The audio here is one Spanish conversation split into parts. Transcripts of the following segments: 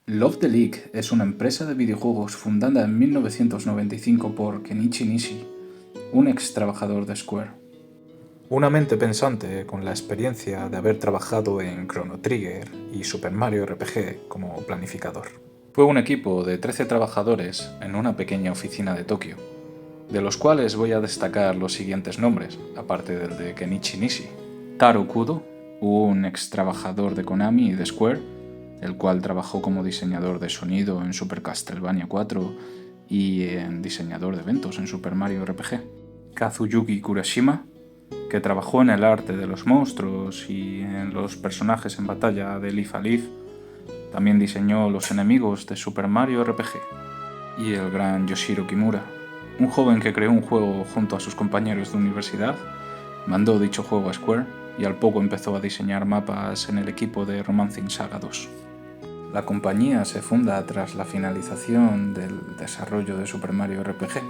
Love the League es una empresa de videojuegos fundada en 1995 por Kenichi Nishi, un ex trabajador de Square. Una mente pensante con la experiencia de haber trabajado en Chrono Trigger y Super Mario RPG como planificador. Fue un equipo de 13 trabajadores en una pequeña oficina de Tokio, de los cuales voy a destacar los siguientes nombres, aparte del de Kenichi Nishi. Taro Kudo, un ex trabajador de Konami y de Square, el cual trabajó como diseñador de sonido en Super Castlevania 4 y en diseñador de eventos en Super Mario RPG. Kazuyuki Kurashima, que trabajó en el arte de los monstruos y en los personajes en batalla de Leaf a Leaf. También diseñó los enemigos de Super Mario RPG. Y el gran Yoshiro Kimura, un joven que creó un juego junto a sus compañeros de universidad, mandó dicho juego a Square y al poco empezó a diseñar mapas en el equipo de Romancing Saga 2. La compañía se funda tras la finalización del desarrollo de Super Mario RPG.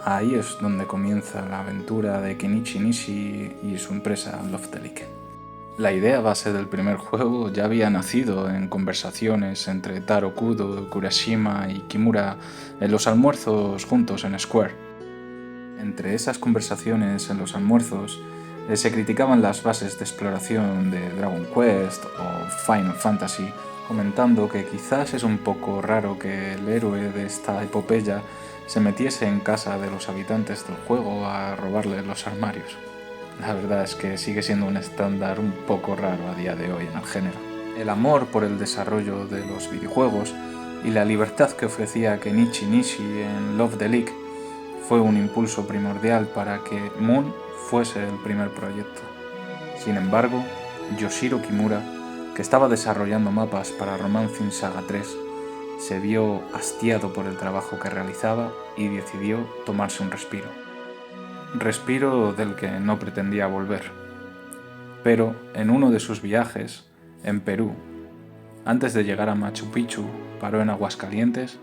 Ahí es donde comienza la aventura de Kenichi Nishi y su empresa Love the League. La idea base del primer juego ya había nacido en conversaciones entre Taro Kudo, Kurashima y Kimura en los almuerzos juntos en Square. Entre esas conversaciones en los almuerzos se criticaban las bases de exploración de Dragon Quest o Final Fantasy, comentando que quizás es un poco raro que el héroe de esta epopeya se metiese en casa de los habitantes del juego a robarles los armarios. La verdad es que sigue siendo un estándar un poco raro a día de hoy en el género. El amor por el desarrollo de los videojuegos y la libertad que ofrecía Kenichi Nishi en Love the League fue un impulso primordial para que Moon fuese el primer proyecto. Sin embargo, Yoshiro Kimura, que estaba desarrollando mapas para Romancing Saga 3, se vio hastiado por el trabajo que realizaba y decidió tomarse un respiro. Respiro del que no pretendía volver. Pero en uno de sus viajes, en Perú, antes de llegar a Machu Picchu, paró en Aguascalientes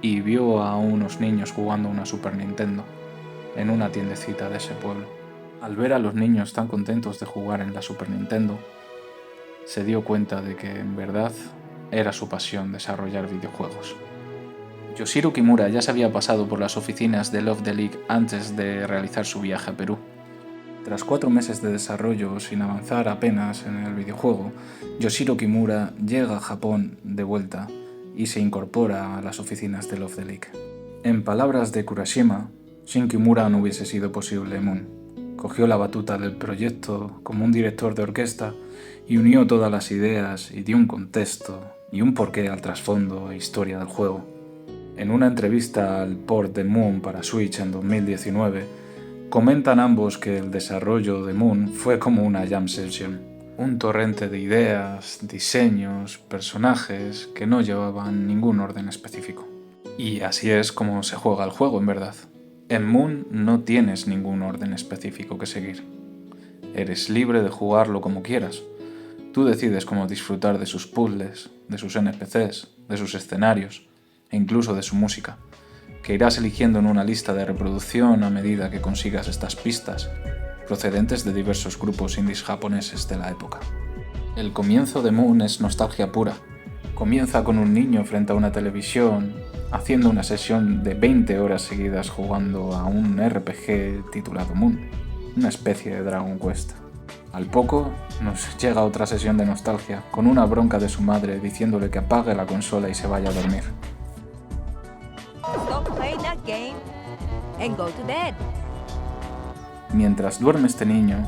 y vio a unos niños jugando una Super Nintendo en una tiendecita de ese pueblo. Al ver a los niños tan contentos de jugar en la Super Nintendo, se dio cuenta de que en verdad era su pasión desarrollar videojuegos. Yoshiro Kimura ya se había pasado por las oficinas de Love the League antes de realizar su viaje a Perú. Tras 4 meses de desarrollo sin avanzar apenas en el videojuego, Yoshiro Kimura llega a Japón de vuelta y se incorpora a las oficinas de Love the League. En palabras de Kurashima, sin Kimura no hubiese sido posible Moon. Cogió la batuta del proyecto como un director de orquesta y unió todas las ideas y dio un contexto y un porqué al trasfondo e historia del juego. En una entrevista al port de Moon para Switch en 2019, comentan ambos que el desarrollo de Moon fue como una jam session, un torrente de ideas, diseños, personajes que no llevaban ningún orden específico. Y así es como se juega el juego en verdad. En Moon no tienes ningún orden específico que seguir. Eres libre de jugarlo como quieras. Tú decides cómo disfrutar de sus puzzles, de sus NPCs, de sus escenarios e incluso de su música, que irás eligiendo en una lista de reproducción a medida que consigas estas pistas, procedentes de diversos grupos indies japoneses de la época. El comienzo de Moon es nostalgia pura. Comienza con un niño frente a una televisión, haciendo una sesión de 20 horas seguidas jugando a un RPG titulado Moon, una especie de Dragon Quest. Al poco nos llega otra sesión de nostalgia, con una bronca de su madre diciéndole que apague la consola y se vaya a dormir. Stop playing that game and go to bed. Mientras duerme este niño,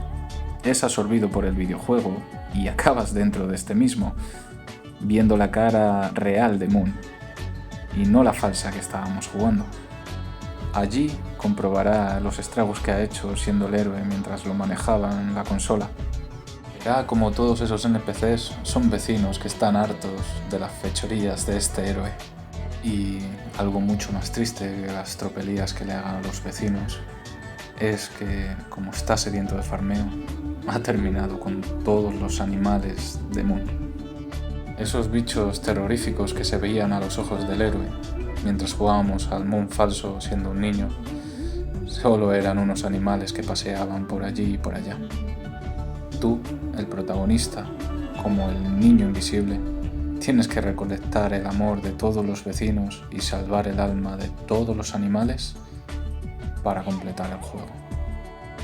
es absorbido por el videojuego y acabas dentro de este mismo, viendo la cara real de Moon, y no la falsa que estábamos jugando. Allí comprobará los estragos que ha hecho siendo el héroe mientras lo manejaba en la consola. Verá como todos esos NPCs son vecinos que están hartos de las fechorías de este héroe. Y algo mucho más triste que las tropelías que le hagan a los vecinos es que, como está sediento de farmeo, ha terminado con todos los animales de Moon. Esos bichos terroríficos que se veían a los ojos del héroe mientras jugábamos al Moon falso siendo un niño, solo eran unos animales que paseaban por allí y por allá. Tú, el protagonista, como el niño invisible, tienes que recolectar el amor de todos los vecinos y salvar el alma de todos los animales para completar el juego.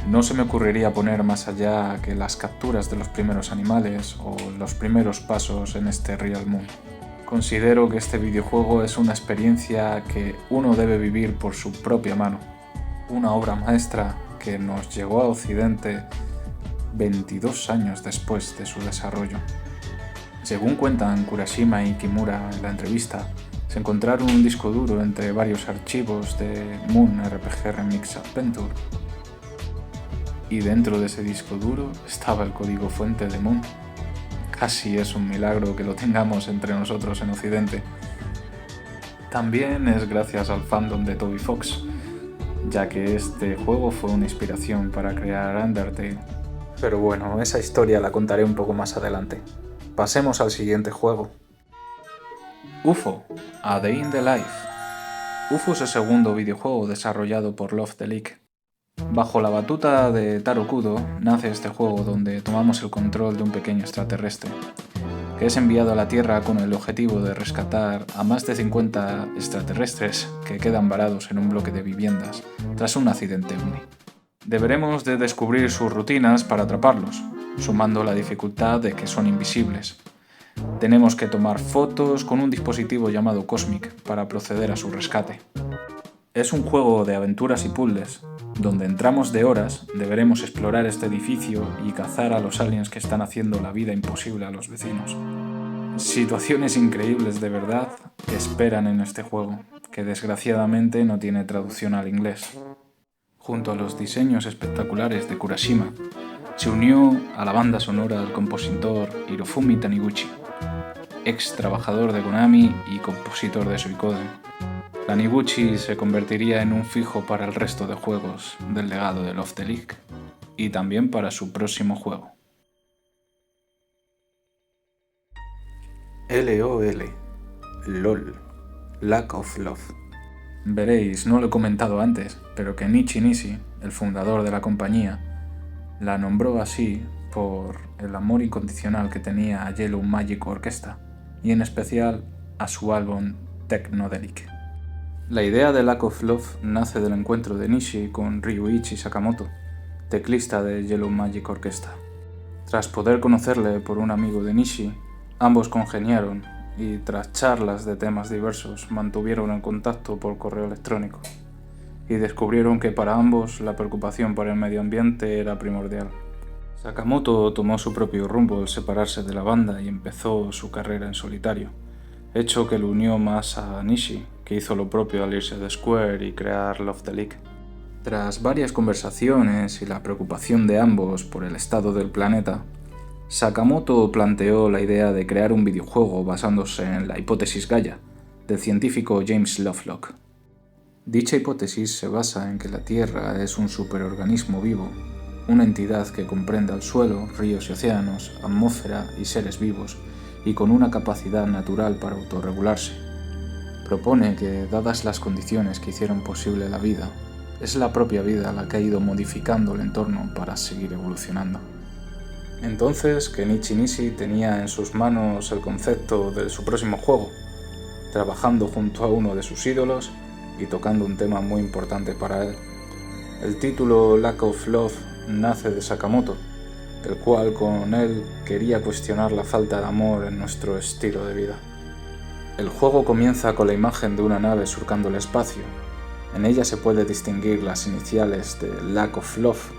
No se me ocurriría poner más allá que las capturas de los primeros animales o los primeros pasos en este Real Moon. Considero que este videojuego es una experiencia que uno debe vivir por su propia mano. Una obra maestra que nos llegó a Occidente 22 años después de su desarrollo. Según cuentan Kurashima y Kimura en la entrevista, se encontraron un disco duro entre varios archivos de Moon RPG Remix Adventure. Y dentro de ese disco duro estaba el código fuente de Moon. Casi es un milagro que lo tengamos entre nosotros en Occidente. También es gracias al fandom de Toby Fox, ya que este juego fue una inspiración para crear Undertale. Pero bueno, esa historia la contaré un poco más adelante. Pasemos al siguiente juego. UFO, A Day in the Life. UFO es el segundo videojuego desarrollado por Love the Leak. Bajo la batuta de Taro Kudo nace este juego donde tomamos el control de un pequeño extraterrestre, que es enviado a la Tierra con el objetivo de rescatar a más de 50 extraterrestres que quedan varados en un bloque de viviendas tras un accidente ovni. Deberemos de descubrir sus rutinas para atraparlos, sumando la dificultad de que son invisibles. Tenemos que tomar fotos con un dispositivo llamado Cosmic para proceder a su rescate. Es un juego de aventuras y puzzles, donde en tramos de horas deberemos explorar este edificio y cazar a los aliens que están haciendo la vida imposible a los vecinos. Situaciones increíbles de verdad que esperan en este juego, que desgraciadamente no tiene traducción al inglés. Junto a los diseños espectaculares de Kurashima, se unió a la banda sonora el compositor Hirofumi Taniguchi, ex trabajador de Konami y compositor de Suikoden. Taniguchi se convertiría en un fijo para el resto de juegos del legado de Love the Leak y también para su próximo juego. LOL, Lack of Love. Veréis, no lo he comentado antes, pero que Nichi Nishi, el fundador de la compañía, la nombró así por el amor incondicional que tenía a Yellow Magic Orchestra y en especial a su álbum Technodelic. La idea de Lack of Love nace del encuentro de Nishi con Ryuichi Sakamoto, teclista de Yellow Magic Orchestra. Tras poder conocerle por un amigo de Nishi, ambos congeniaron y tras charlas de temas diversos mantuvieron el contacto por correo electrónico y descubrieron que para ambos la preocupación por el medio ambiente era primordial. Sakamoto tomó su propio rumbo al separarse de la banda y empezó su carrera en solitario, hecho que lo unió más a Nishi, que hizo lo propio al irse de Square y crear Love the Leak. Tras varias conversaciones y la preocupación de ambos por el estado del planeta, Sakamoto planteó la idea de crear un videojuego basándose en la hipótesis Gaia, del científico James Lovelock. Dicha hipótesis se basa en que la Tierra es un superorganismo vivo, una entidad que comprende al suelo, ríos y océanos, atmósfera y seres vivos, y con una capacidad natural para autorregularse. Propone que, dadas las condiciones que hicieron posible la vida, es la propia vida la que ha ido modificando el entorno para seguir evolucionando. Entonces, Kenichi Nishi tenía en sus manos el concepto de su próximo juego, trabajando junto a uno de sus ídolos y tocando un tema muy importante para él. El título Lack of Love nace de Sakamoto, el cual con él quería cuestionar la falta de amor en nuestro estilo de vida. El juego comienza con la imagen de una nave surcando el espacio. En ella se puede distinguir las iniciales de Lack of Love.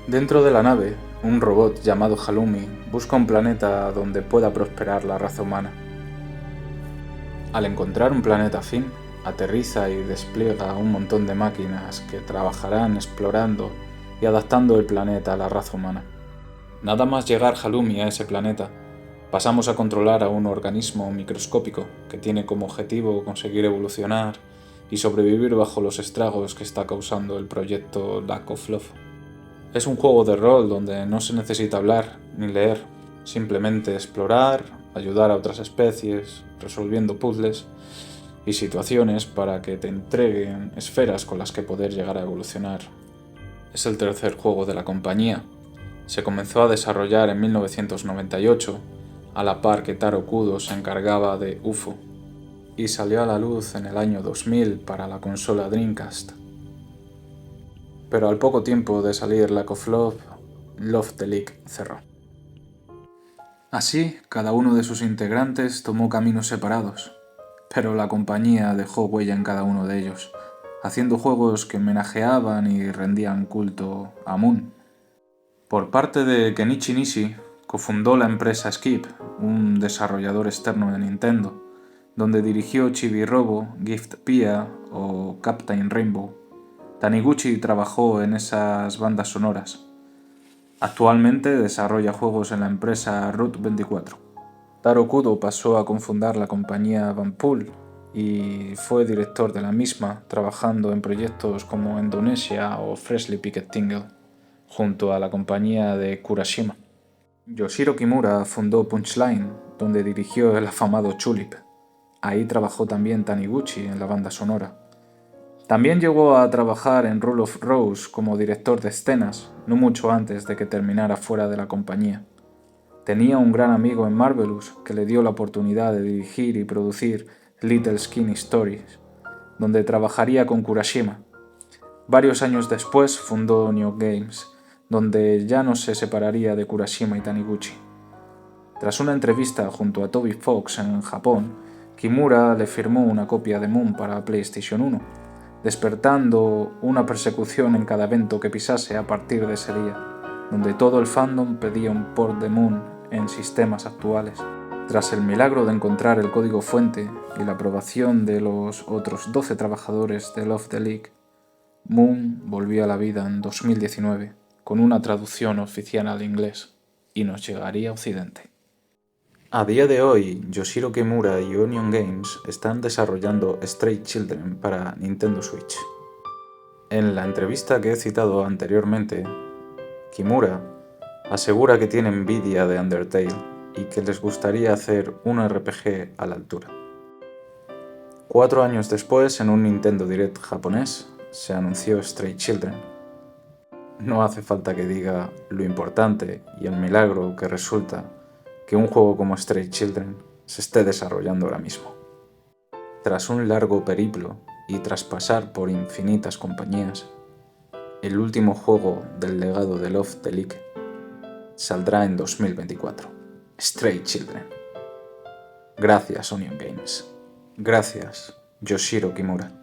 Dentro de la nave, un robot llamado Halloumi busca un planeta donde pueda prosperar la raza humana. Al encontrar un planeta afín, aterriza y despliega un montón de máquinas que trabajarán explorando y adaptando el planeta a la raza humana. Nada más llegar Halloumi a ese planeta, pasamos a controlar a un organismo microscópico que tiene como objetivo conseguir evolucionar y sobrevivir bajo los estragos que está causando el proyecto Lack of Love. Es un juego de rol donde no se necesita hablar ni leer, simplemente explorar, ayudar a otras especies, resolviendo puzzles y situaciones para que te entreguen esferas con las que poder llegar a evolucionar. Es el tercer juego de la compañía. Se comenzó a desarrollar en 1998 a la par que Taro Kudo se encargaba de UFO, y salió a la luz en el año 2000 para la consola Dreamcast. Pero al poco tiempo de salir Lack of Love, Love the League cerró. Así, cada uno de sus integrantes tomó caminos separados, pero la compañía dejó huella en cada uno de ellos, haciendo juegos que homenajeaban y rendían culto a Moon. Por parte de Kenichi Nishi, cofundó la empresa Skip, un desarrollador externo de Nintendo, donde dirigió Chibi Robo, Gift Pia o Captain Rainbow. Taniguchi trabajó en esas bandas sonoras. Actualmente desarrolla juegos en la empresa Route 24. Taro Kudo pasó a cofundar la compañía Banpool y fue director de la misma, trabajando en proyectos como Indonesia o Freshly Picked Tingle, junto a la compañía de Kurashima. Yoshiro Kimura fundó Punchline, donde dirigió el afamado Chulip. Ahí trabajó también Taniguchi en la banda sonora. También llegó a trabajar en Rule of Rose como director de escenas, no mucho antes de que terminara fuera de la compañía. Tenía un gran amigo en Marvelous que le dio la oportunidad de dirigir y producir Little Skinny Stories, donde trabajaría con Kurashima. Varios años después fundó Neo Games, donde ya no se separaría de Kurashima y Taniguchi. Tras una entrevista junto a Toby Fox en Japón, Kimura le firmó una copia de Moon para PlayStation 1, despertando una persecución en cada evento que pisase a partir de ese día, donde todo el fandom pedía un port de Moon en sistemas actuales. Tras el milagro de encontrar el código fuente y la aprobación de los otros 12 trabajadores de Love the League, Moon volvió a la vida en 2019 con una traducción oficial al inglés y nos llegaría a Occidente. A día de hoy, Yoshiro Kimura y Onion Games están desarrollando Stray Children para Nintendo Switch. En la entrevista que he citado anteriormente, Kimura asegura que tiene envidia de Undertale y que les gustaría hacer un RPG a la altura. 4 años después, en un Nintendo Direct japonés, se anunció Stray Children. No hace falta que diga lo importante y el milagro que resulta que un juego como Stray Children se esté desarrollando ahora mismo. Tras un largo periplo y tras pasar por infinitas compañías, el último juego del legado de Love the League saldrá en 2024, Stray Children. Gracias Onion Games. Gracias Yoshiro Kimura.